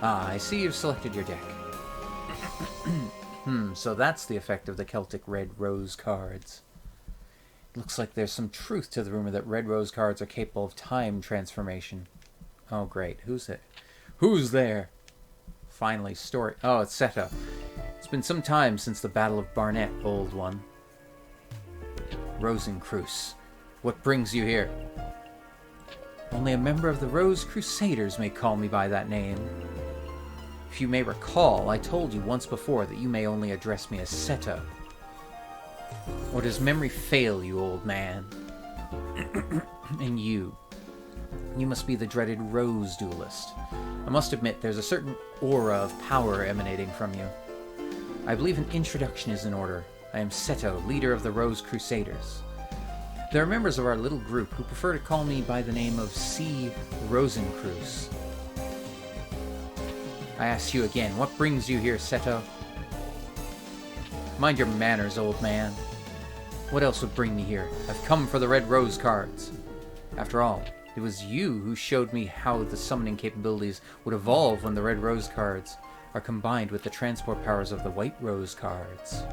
Ah, I see you've selected your deck. So that's the effect of the Celtic Red Rose cards. Looks like there's some truth to the rumor that Red Rose cards are capable of time transformation. Oh, great. Who's it? Who's there? Finally, story. Oh, it's Seto. It's been some time since the Battle of Barnet, old one. Rosencreuz. What brings you here? Only a member of the Rose Crusaders may call me by that name. If you may recall, I told you once before that you may only address me as Seto. Or does memory fail you, old man? And you must be the dreaded Rose Duelist. I must admit, there's a certain aura of power emanating from you. I believe an introduction is in order. I am Seto, leader of the Rose Crusaders. There are members of our little group who prefer to call me by the name of C. Rosencreuz. I ask you again, what brings you here, Seto? Mind your manners, old man. What else would bring me here? I've come for the Red Rose cards. After all, it was you who showed me how the summoning capabilities would evolve when the Red Rose cards are combined with the transport powers of the White Rose cards.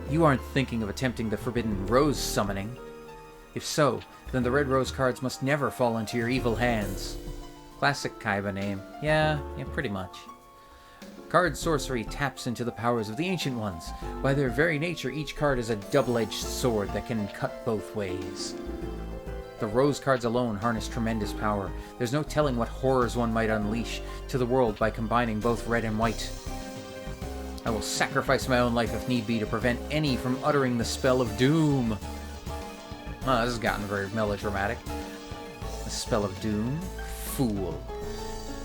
You aren't thinking of attempting the forbidden Rose summoning. If so, then the Red Rose cards must never fall into your evil hands. Classic Kaiba name. Yeah, pretty much. Card sorcery taps into the powers of the Ancient Ones. By their very nature, each card is a double-edged sword that can cut both ways. The Rose cards alone harness tremendous power. There's no telling what horrors one might unleash to the world by combining both red and white. I will sacrifice my own life if need be to prevent any from uttering the spell of doom. Oh, this has gotten very melodramatic. The spell of doom? Fool.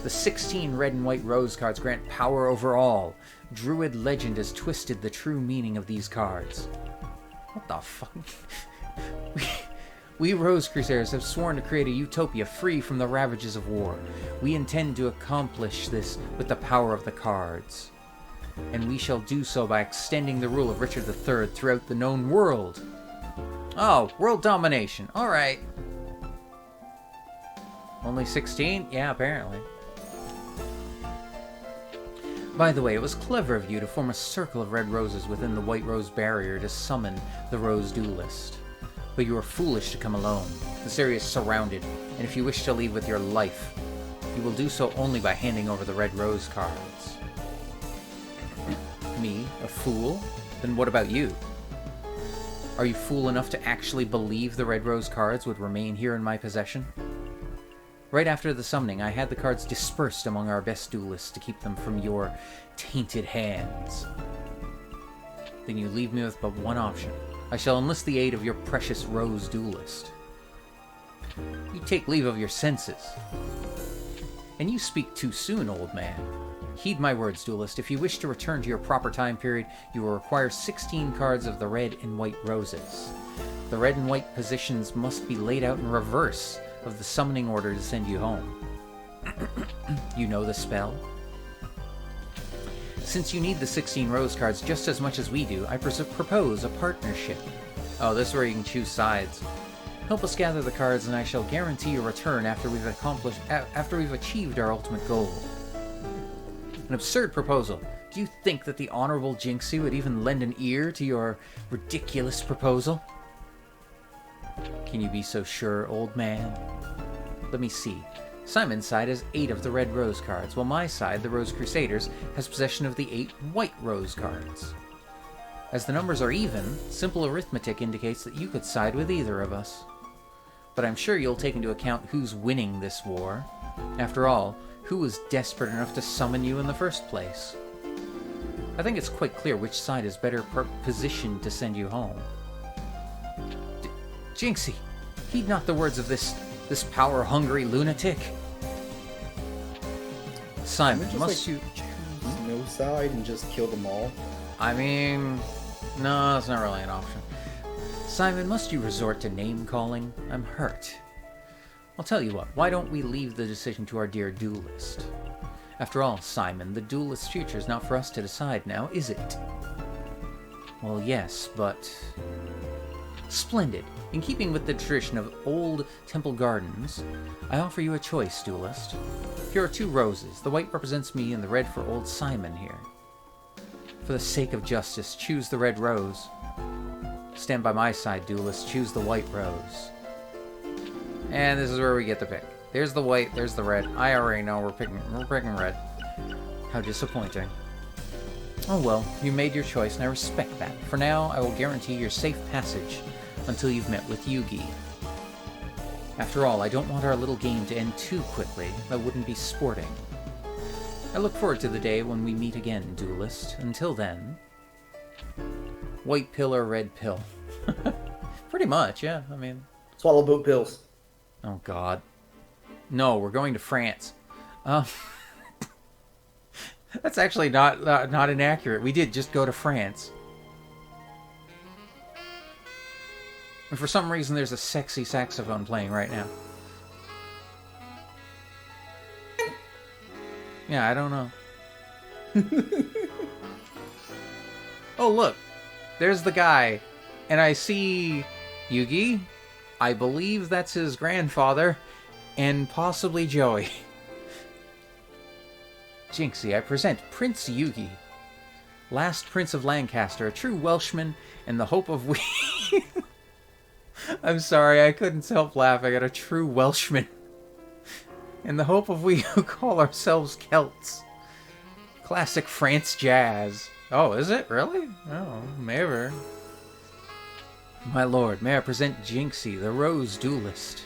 The 16 red and white rose cards grant power over all. Druid legend has twisted the true meaning of these cards. What the fuck? We Rose Crusaders have sworn to create a utopia free from the ravages of war. We intend to accomplish this with the power of the cards. And we shall do so by extending the rule of Richard III throughout the known world. Oh, world domination. Alright. Only 16? Yeah, apparently. By the way, it was clever of you to form a circle of red roses within the White Rose barrier to summon the Rose Duelist. But you were foolish to come alone. This area is surrounded, and if you wish to leave with your life, you will do so only by handing over the Red Rose cards. Me? A fool? Then what about you? Are you fool enough to actually believe the Red Rose cards would remain here in my possession? Right after the summoning, I had the cards dispersed among our best duelists to keep them from your tainted hands. Then you leave me with but one option. I shall enlist the aid of your precious Rose Duelist. You take leave of your senses. And you speak too soon, old man. Heed my words, Duelist. If you wish to return to your proper time period, you will require 16 cards of the red and white roses. The red and white positions must be laid out in reverse of the summoning order to send you home. You know the spell? Since you need the 16 rose cards just as much as we do, I propose a partnership. Oh, this is where you can choose sides. Help us gather the cards and I shall guarantee your return after we've achieved our ultimate goal. An absurd proposal. Do you think that the Honorable Jinxie would even lend an ear to your ridiculous proposal? Can you be so sure, old man? Let me see. Simon's side has 8 of the red rose cards, while my side, the Rose Crusaders, has possession of the 8 white rose cards. As the numbers are even, simple arithmetic indicates that you could side with either of us. But I'm sure you'll take into account who's winning this war. After all, who was desperate enough to summon you in the first place? I think it's quite clear which side is better positioned to send you home. Jinxie, heed not the words of this power-hungry lunatic. Simon, must you choose no side and just kill them all? I mean, no, that's not really an option. Simon, must you resort to name-calling? I'm hurt. I'll tell you what, why don't we leave the decision to our dear duelist? After all, Simon, the duelist's future is not for us to decide now, is it? Well, yes, but Splendid. In keeping with the tradition of old temple gardens, I offer you a choice, duelist. Here are 2 roses. The white represents me and the red for old Simon here. For the sake of justice, choose the red rose. Stand by my side, duelist. Choose the white rose. And this is where we get to pick. There's the white, there's the red. I already know we're picking red. How disappointing. Oh well, you made your choice and I respect that. For now, I will guarantee your safe passage until you've met with Yugi. After all, I don't want our little game to end too quickly. That wouldn't be sporting. I look forward to the day when we meet again, duelist. Until then... White pill or red pill? Pretty much, yeah. I mean... Swallow both pills. Oh, God. No, we're going to France. That's actually not inaccurate. We did just go to France. And for some reason, there's a sexy saxophone playing right now. Yeah, I don't know. Oh, look. There's the guy. And I see Yugi. I believe that's his grandfather. And possibly Joey. Jinxie, I present Prince Yugi. Last Prince of Lancaster, a true Welshman, and the hope of we... I'm sorry, I couldn't help laughing at a true Welshman. In the hope of we who call ourselves Celts. Classic France jazz. Oh, is it? Really? Oh, maybe. My lord, may I present Jinxie, the Rose Duelist.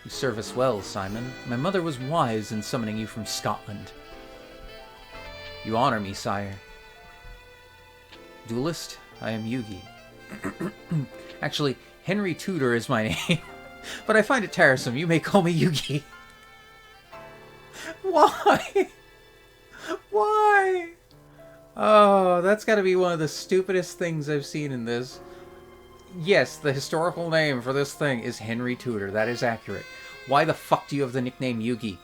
You serve us well, Simon. My mother was wise in summoning you from Scotland. You honor me, sire. Duelist, I am Yugi. Actually, Henry Tudor is my name. But I find it tiresome. You may call me Yugi. Why? Why? Oh, that's got to be one of the stupidest things I've seen in this. Yes, the historical name for this thing is Henry Tudor. That is accurate. Why the fuck do you have the nickname Yugi?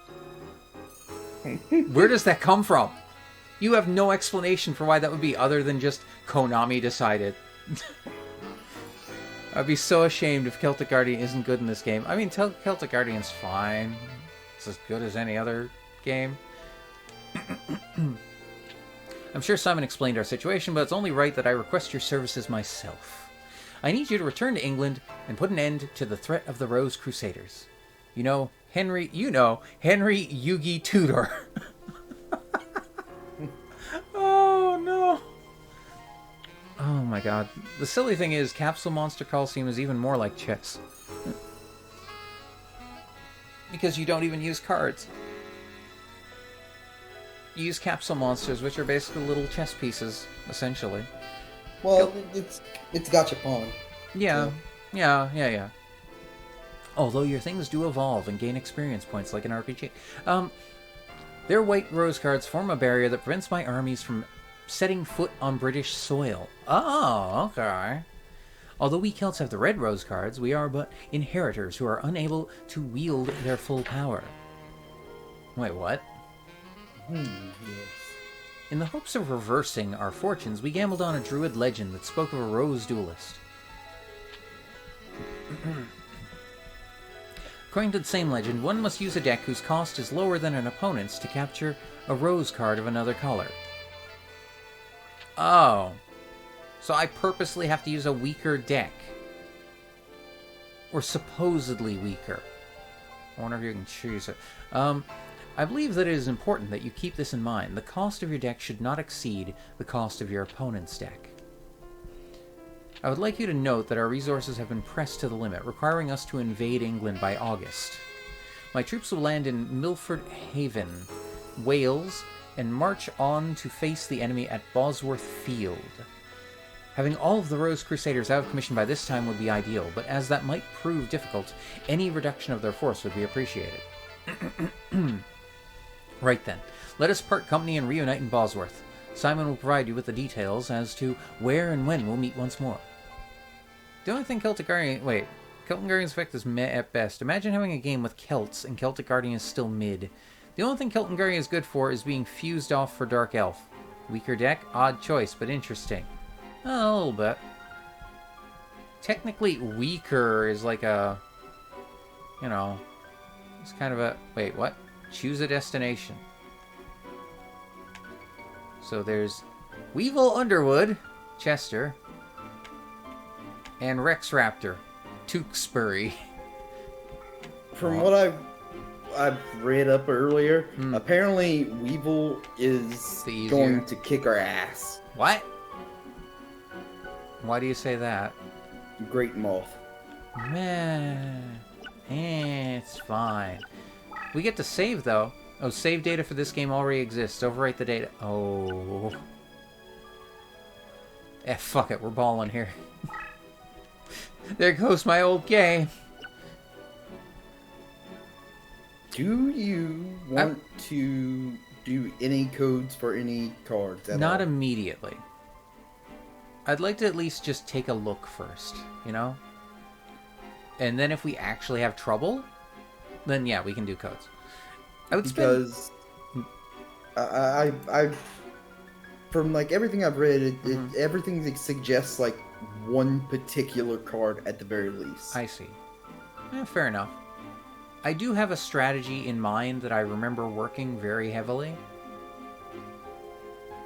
Where does that come from? You have no explanation for why that would be other than just Konami decided. I'd be so ashamed if Celtic Guardian isn't good in this game. I mean, Celtic Guardian's fine. It's as good as any other game. I'm sure Simon explained our situation, but it's only right that I request your services myself. I need you to return to England and put an end to the threat of the Rose Crusaders. Henry Yugi Tudor. Oh, no. Oh, my God. The silly thing is, Capsule Monster Coliseum is even more like chess. Because you don't even use cards. You use Capsule Monsters, which are basically little chess pieces, essentially. Well, it's Gachapon. Yeah. Yeah. Although your things do evolve and gain experience points like an RPG. Their white rose cards form a barrier that prevents my armies from setting foot on British soil. Oh, okay. Although we Celts have the red rose cards, we are but inheritors who are unable to wield their full power. Wait, what? Yes. In the hopes of reversing our fortunes, we gambled on a druid legend that spoke of a rose duelist. According to the same legend, one must use a deck whose cost is lower than an opponent's to capture a rose card of another color. Oh. So I purposely have to use a weaker deck. Or supposedly weaker. I wonder if you can choose it. I believe that it is important that you keep this in mind. The cost of your deck should not exceed the cost of your opponent's deck. I would like you to note that our resources have been pressed to the limit, requiring us to invade England by August. My troops will land in Milford Haven, Wales, and march on to face the enemy at Bosworth Field. Having all of the Rose Crusaders out of commission by this time would be ideal, but as that might prove difficult, any reduction of their force would be appreciated. Right then, let us part company and reunite in Bosworth. Simon will provide you with the details as to where and when we'll meet once more. The only thing Celtic Guardian... Wait. Celtic Guardian's effect is meh at best. Imagine having a game with Celts and Celtic Guardian is still mid. The only thing Celtic Guardian is good for is being fused off for Dark Elf. Weaker deck? Odd choice, but interesting. A little bit. technically weaker is like a, you know, it's kind of a, wait, what? Choose a destination. So there's Weevil Underwood, Chester, and Rex Raptor, Tewksbury. From what I've read up earlier, apparently Weevil is going to kick our ass. What? Why do you say that? Great Moth. Man, it's fine. We get to save though. Oh, save data for this game already exists. Overwrite the data. Oh. Fuck it. We're balling here. There goes my old game. Do you want to do any codes for any cards at Not all? immediately. I'd like to at least just take a look first, you know? And then if we actually have trouble, then yeah, we can do codes. I would because I from like everything I've read, everything suggests like one particular card at the very least. I see. Fair enough. I do have a strategy in mind that I remember working very heavily,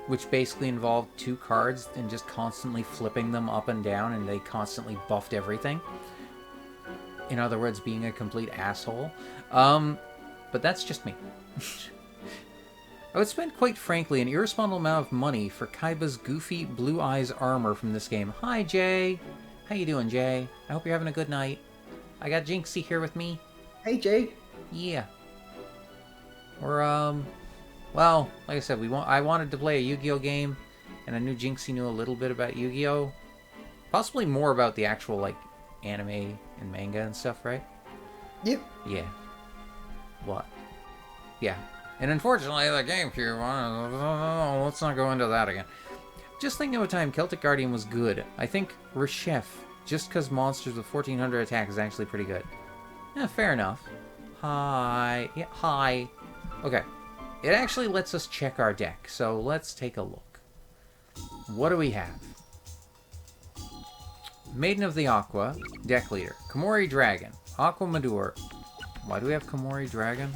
which basically involved 2 cards and just constantly flipping them up and down, and they constantly buffed everything. In other words, being a complete asshole. But that's just me. I would spend, quite frankly, an irresponsible amount of money for Kaiba's goofy blue eyes armor from this game. Hi, Jay. How you doing, Jay? I hope you're having a good night. I got Jinxie here with me. Hey, Jay. Yeah. We're, well, like I said, I wanted to play a Yu-Gi-Oh game, and I knew Jinxie knew a little bit about Yu-Gi-Oh. Possibly more about the actual, like, anime and manga and stuff, right? Yep. Yeah. What? Yeah. And unfortunately, the GameCube one, let's not go into that again. Just thinking of a time Celtic Guardian was good. I think Reshef, just because monsters with 1400 attack is actually pretty good. Yeah, fair enough. Hi. Yeah, hi. Okay. It actually lets us check our deck, so let's take a look. What do we have? Maiden of the Aqua, deck leader. Komori Dragon, Aqua Madour. Why do we have Komori Dragon?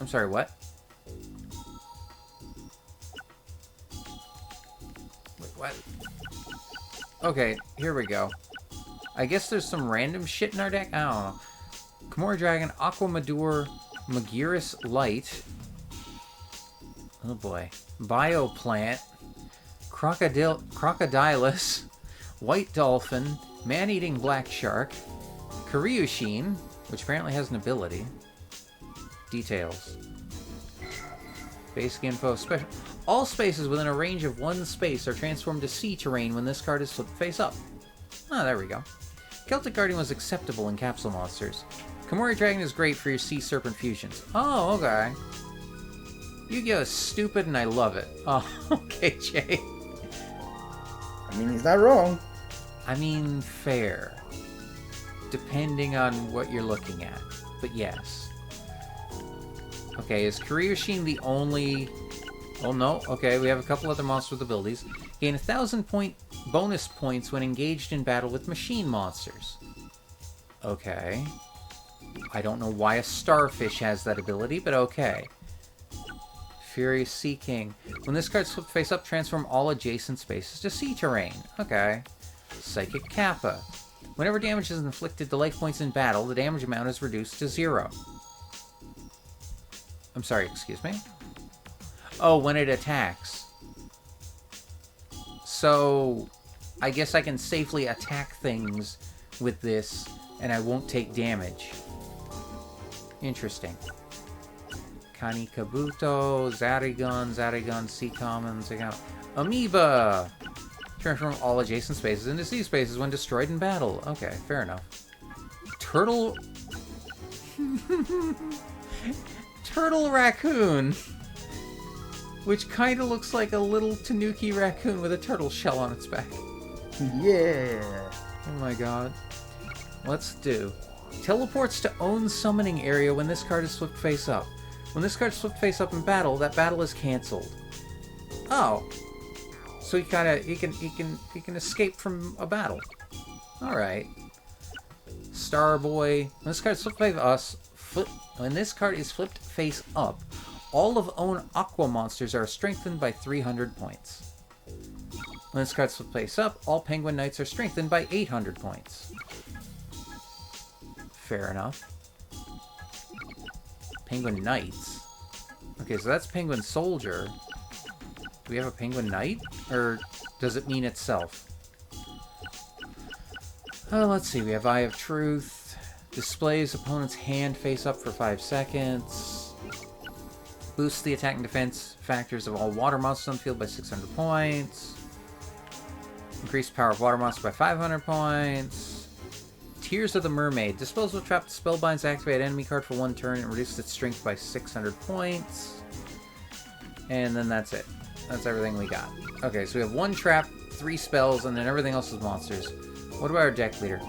I'm sorry, what? Wait, what? Okay, here we go. I guess there's some random shit in our deck? I don't know. Komori Dragon, Aqua Madour, Magiris Light. Oh boy. Bioplant. Crocodilus. White Dolphin. Man-Eating Black Shark. Karyushin, which apparently has an ability. Details. Basic info. Special. All spaces within a range of 1 space are transformed to sea terrain when this card is flipped face up. Ah, there we go. Celtic Guardian was acceptable in capsule monsters. Komori Dragon is great for your Sea Serpent fusions. Oh, okay. Yu-Gi-Oh! Is stupid and I love it. Oh, okay, Jay. I mean, he's not wrong. I mean, fair. Depending on what you're looking at. But yes. Okay, is Karyushin the only... Oh, no. Okay, we have a couple other monsters with abilities. Gain 1,000 bonus points when engaged in battle with machine monsters. Okay. I don't know why a starfish has that ability, but okay. Furious Sea King. When this card's flipped face up, transform all adjacent spaces to sea terrain. Okay. Psychic Kappa. Whenever damage is inflicted to life points in battle, the damage amount is reduced to 0. I'm sorry, excuse me? Oh, when it attacks. So, I guess I can safely attack things with this, and I won't take damage. Interesting. Kani Kabuto, Zarigon, Sea Common, Amoeba! Transform all adjacent spaces into sea spaces when destroyed in battle. Okay, fair enough. Turtle... Turtle Raccoon! Which kind of looks like a little Tanuki raccoon with a turtle shell on its back. Yeah. Oh my god. Let's do. Teleports to own summoning area when this card is flipped face up. When this card is flipped face up in battle, that battle is cancelled. Oh. So so he can escape from a battle. All right. Starboy. When this card's flipped by us, when this card is flipped face up, all of own Aqua monsters are strengthened by 300 points. When this card's flipped face up, all Penguin Knights are strengthened by 800 points. Fair enough. Penguin Knights. Okay, so that's Penguin Soldier. Do we have a Penguin Knight? Or does it mean itself? Oh, let's see. We have Eye of Truth. Displays opponent's hand face up for 5 seconds. Boosts the attack and defense factors of all water monsters on the field by 600 points. Increase power of water monsters by 500 points. Tears of the Mermaid. Dispose of a trapped spellbinds, activate an enemy card for 1 turn and reduce its strength by 600 points. And then that's it. That's everything we got. Okay, so we have 1 trap, 3 spells, and then everything else is monsters. What about our deck leader?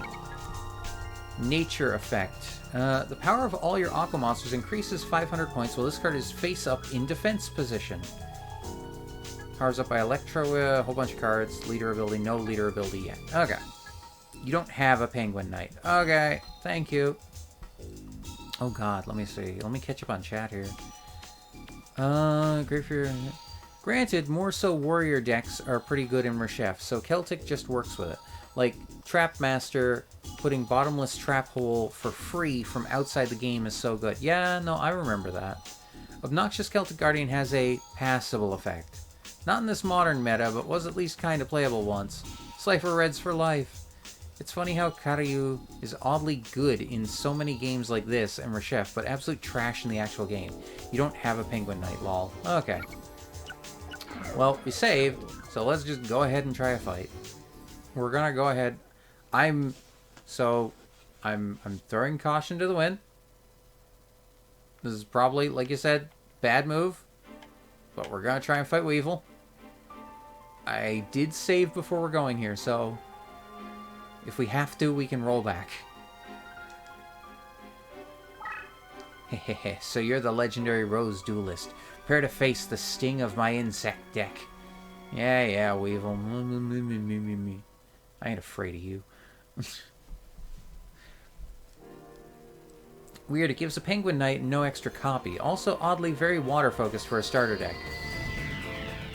Nature effect. The power of all your Aqua monsters increases 500 points while this card is face up in defense position. Powers up by Electro, a whole bunch of cards. Leader ability, no leader ability yet. Okay. You don't have a Penguin Knight. Okay, thank you. Oh god, let me see. Let me catch up on chat here. Great for your... Granted, more so warrior decks are pretty good in Reshef, so Celtic just works with it. Like, Trap Master, putting Bottomless Trap Hole for free from outside the game is so good. Yeah, no, I remember that. Obnoxious Celtic Guardian has a passable effect. Not in this modern meta, but was at least kind of playable once. Slifer Reds for life. It's funny how Karyu is oddly good in so many games like this and Reshef, but absolute trash in the actual game. You don't have a Penguin Knight, lol. Okay. Well, we saved, so let's just go ahead and try a fight. We're gonna go ahead. I'm throwing caution to the wind. This is probably, like you said, bad move. But we're gonna try and fight Weevil. I did save before we're going here, so if we have to, we can roll back. Hehehe, so you're the legendary Rose Duelist. Prepare to face the sting of my insect deck. Yeah, Weevil. I ain't afraid of you. Weird, it gives a Penguin Knight no extra copy. Also, oddly, very water-focused for a starter deck.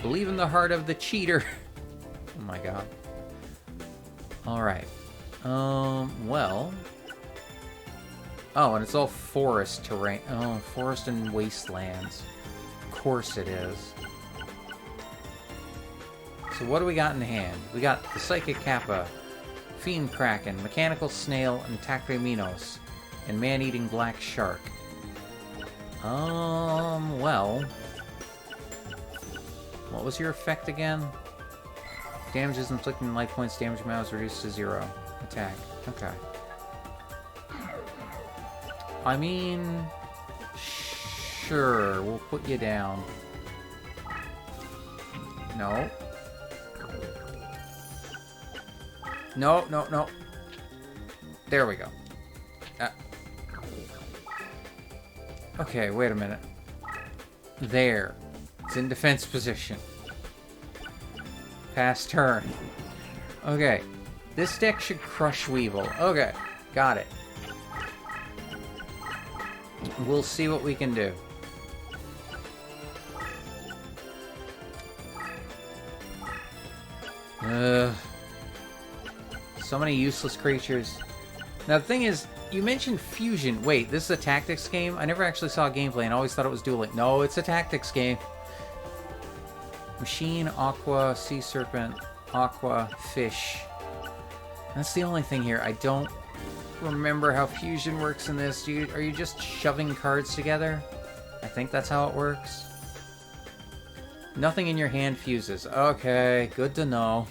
Believe in the heart of the cheater. Oh my god. Alright. Well... Oh, and it's all forest terrain. Oh, forest and wastelands. Of course it is. So what do we got in hand? We got the Psychic Kappa, Fiend Kraken, Mechanical Snail, and Takriminos, and Man-Eating Black Shark. Well... What was your effect again? Damages inflicting life points, damage amount is reduced to 0. Attack. Okay. I mean... Sure, we'll put you down. No. No. There we go. Okay, wait a minute. There. It's in defense position. Pass turn. Okay. This deck should crush Weevil. Okay. Got it. We'll see what we can do. So many useless creatures. Now the thing is, you mentioned fusion. Wait, this is a tactics game? I never actually saw gameplay and always thought it was dueling. No, it's a tactics game. Machine, Aqua, Sea Serpent, Aqua, Fish. That's the only thing here. I don't remember how fusion works in this. Are you just shoving cards together? I think that's how it works. Nothing in your hand fuses. Okay, good to know.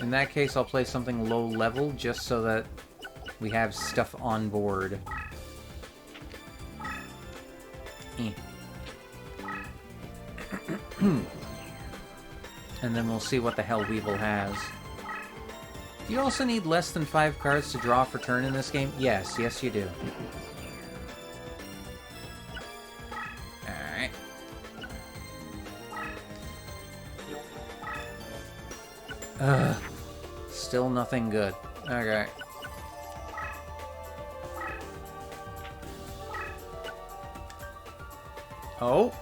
In that case, I'll play something low level just so that we have stuff on board. And then we'll see what the hell Weevil has. Do you also need less than 5 cards to draw for turn in this game? Yes, you do. Alright. Ugh. Still nothing good. Okay. Oh.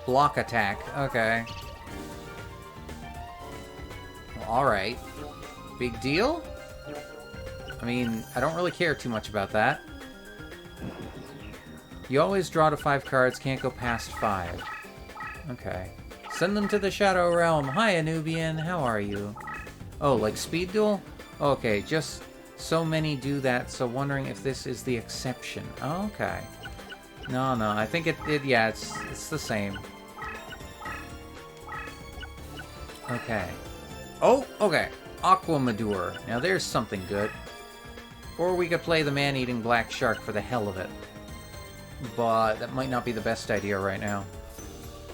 Block attack. Okay. Well, alright. Big deal? I mean, I don't really care too much about that. You always draw to 5 cards, can't go past 5. Okay. Send them to the Shadow Realm. Hi, Anubian. How are you? Oh, like Speed Duel? Okay, just so many do that, so wondering if this is the exception. Oh, okay. No, I think yeah, it's the same. Okay. Oh, okay. Aqua Madur. Now there's something good. Or we could play the man-eating black shark for the hell of it. But that might not be the best idea right now.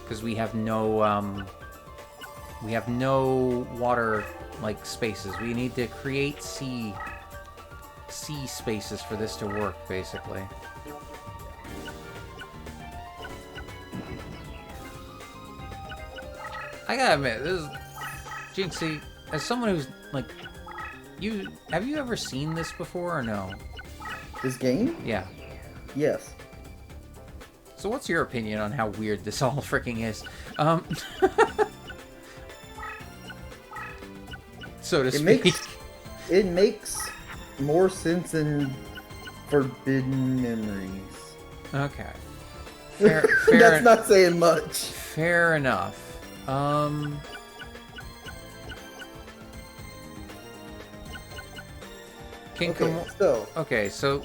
Because we have no water, like, spaces. We need to create sea spaces for this to work, basically. I gotta admit, this is... Jinxie, as someone who's, like... Have you ever seen this before, or no? This game? Yeah. Yes. So what's your opinion on how weird this all freaking is? So to speak. It makes more sense in Forbidden Memories. Okay. Fair That's not saying much. Fair enough. Okay, so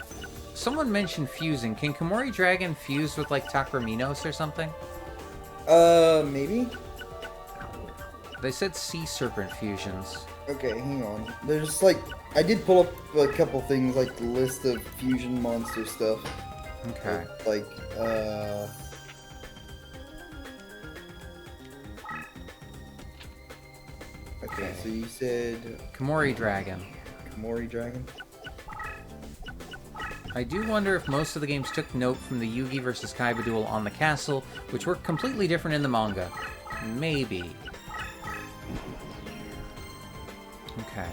someone mentioned fusing. Can Komori Dragon fuse with like Takraminos or something? Maybe. They said Sea Serpent fusions. Okay, hang on. There's like I did pull up a couple things like the list of fusion monster stuff. Okay. Like Okay, so you said Komori Dragon. Komori Dragon? I do wonder if most of the games took note from the Yugi vs. Kaiba duel on the castle, which were completely different in the manga. Maybe. Okay.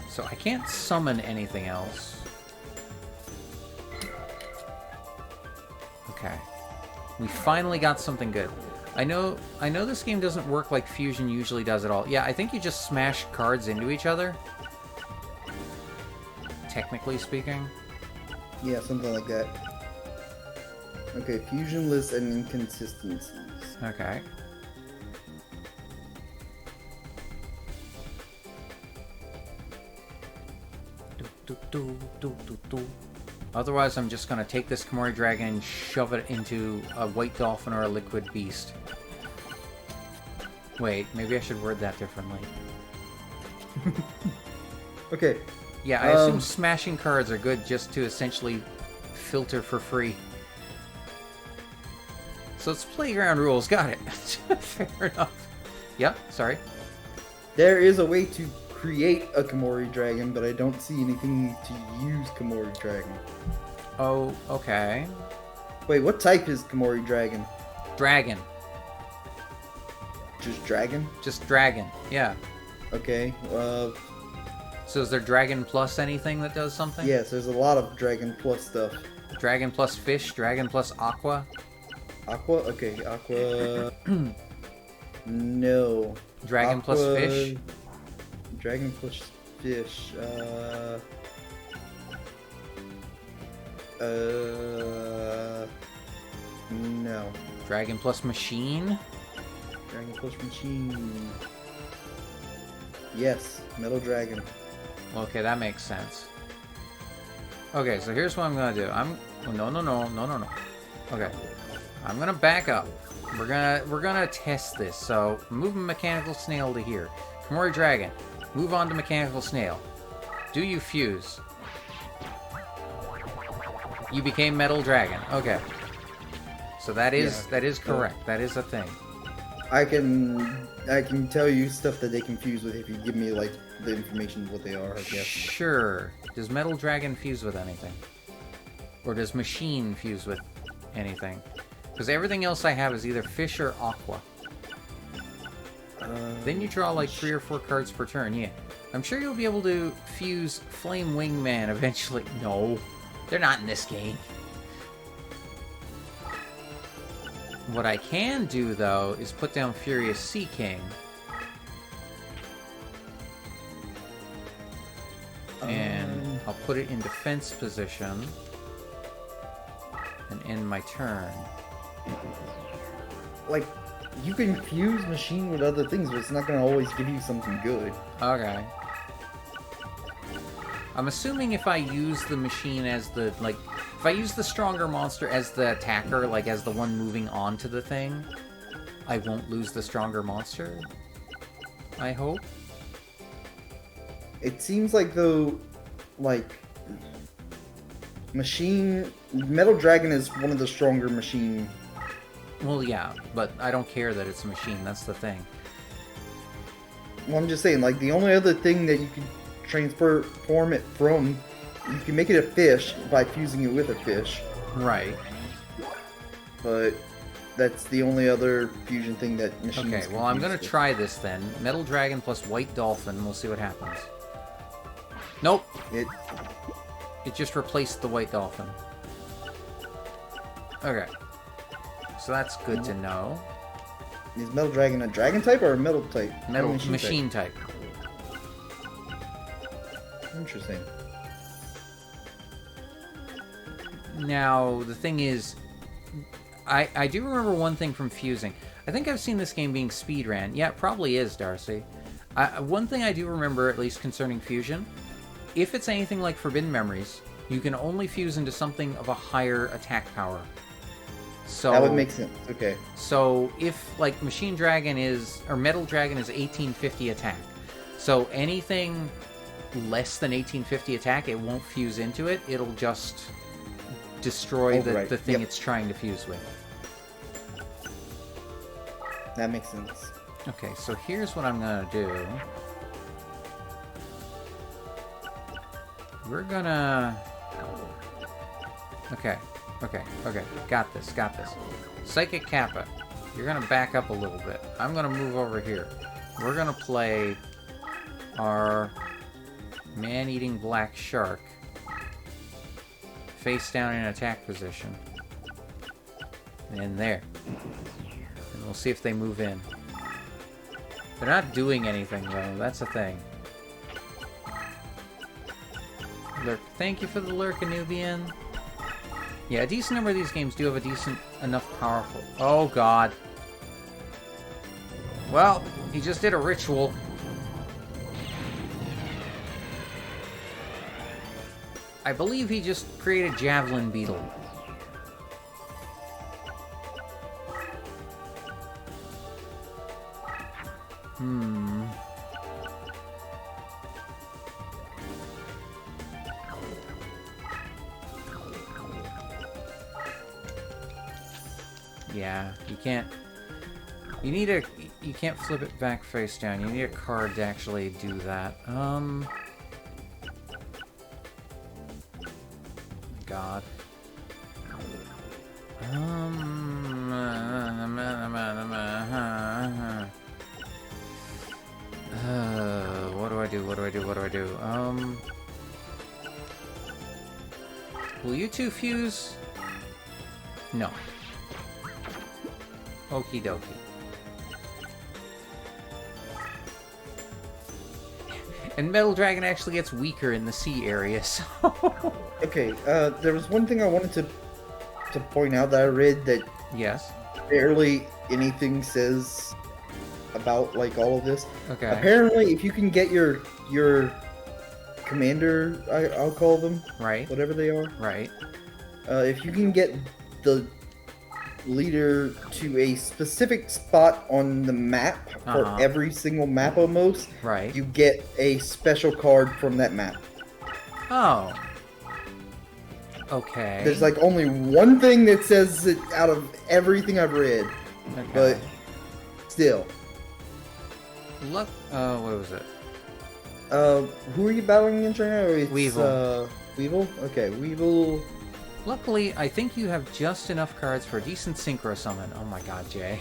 So I can't summon anything else. Okay. We finally got something good. I know this game doesn't work like Fusion usually does at all. Yeah, I think you just smash cards into each other. Technically speaking. Yeah, something like that. Okay, fusion lists and inconsistencies. Okay. Otherwise, I'm just gonna take this Komori Dragon and shove it into a White Dolphin or a Liquid Beast. Wait, maybe I should word that differently. Okay. Yeah, I assume smashing cards are good just to essentially filter for free. So it's playground rules, got it. Fair enough. Yep, sorry. There is a way to create a Komori Dragon, but I don't see anything to use Komori Dragon. Oh, okay. Wait, what type is Komori Dragon? Dragon. Just dragon? Just dragon, yeah. Okay, so is there Dragon Plus anything that does something? Yes, there's a lot of Dragon Plus stuff. Dragon Plus Fish, Dragon Plus Aqua? Aqua? Okay, Aqua... No. Dragon Aqua... Plus Fish? Dragon Plus Fish, no. Dragon Plus Machine? Dragon Plus Machine. Yes, Metal Dragon. Okay, that makes sense. Okay, so here's what I'm gonna do. No. Okay. I'm gonna back up. We're gonna test this. So move Mechanical Snail to here. Komori Dragon. Move on to Mechanical Snail. Do you fuse? You became Metal Dragon. Okay. So that is correct. That is a thing. I can tell you stuff that they confuse with if you give me like the information of what they are, I guess. Sure. Does Metal Dragon fuse with anything? Or does Machine fuse with anything? Because everything else I have is either fish or aqua. Then you draw like 3 or 4 cards per turn, yeah. I'm sure you'll be able to fuse Flame Wingman eventually. No, they're not in this game. What I can do, though, is put down Furious Sea King. And I'll put it in defense position. And end my turn. Like, you can fuse Machine with other things, but it's not going to always give you something good. Okay. I'm assuming if I use the Machine as the, like, if I use the stronger monster as the attacker, like as the one moving onto the thing, I won't lose the stronger monster? I hope? It seems like, though, like, Metal Dragon is one of the stronger Machine. Well, yeah, but I don't care that it's a machine, that's the thing. Well, I'm just saying, like, the only other thing that you can transform it from, you can make it a fish by fusing it with a fish. Right. But that's the only other fusion thing that machines. Okay, well, I'm gonna try this then. Metal Dragon plus White Dolphin, we'll see what happens. Nope! It just replaced the White Dolphin. Okay. So that's good to know. Is Metal Dragon a dragon type or a metal type? Machine type. Interesting. Now, the thing is, I do remember one thing from fusing. I think I've seen this game being speedran. Yeah, it probably is, Darcy. One thing I do remember, at least concerning fusion, if it's anything like Forbidden Memories, you can only fuse into something of a higher attack power. So that would make sense. Okay. So if like Machine Dragon is, or Metal Dragon is 1850 attack, so anything less than 1850 attack, it won't fuse into it. It'll just destroy the thing it's trying to fuse with. That makes sense. Okay, so here's what I'm gonna do. We're gonna... Okay. Got this. Psychic Kappa, you're gonna back up a little bit. I'm gonna move over here. We're gonna play our man-eating black shark face down in attack position. And there. And we'll see if they move in. They're not doing anything, though. That's the thing. Lurk. Thank you for the lurk, Anubian. Yeah, a decent number of these games do have a decent enough powerful... Oh, God. Well, he just did a ritual. I believe he just created Javelin Beetle. Yeah, you can't... You can't flip it back face down. You need a card to actually do that. God. What do I do? Will you two fuse? No. Okie dokie. And Metal Dragon actually gets weaker in the sea area, so... Okay, there was one thing I wanted to point out that I read that... Yes? Barely anything says about, like, all of this. Okay. Apparently, if you can get your commander, I'll call them. Right. Whatever they are. Right. If you can get the leader to a specific spot on the map for every single map almost, right, you get a special card from that map. Oh. Okay. There's like only one thing that says it out of everything I've read. Okay. But still. Look, what was it? Who are you battling against right now? It's, Weevil. Weevil? Okay, Weevil. Luckily, I think you have just enough cards for a decent synchro summon. Oh my god, Jay.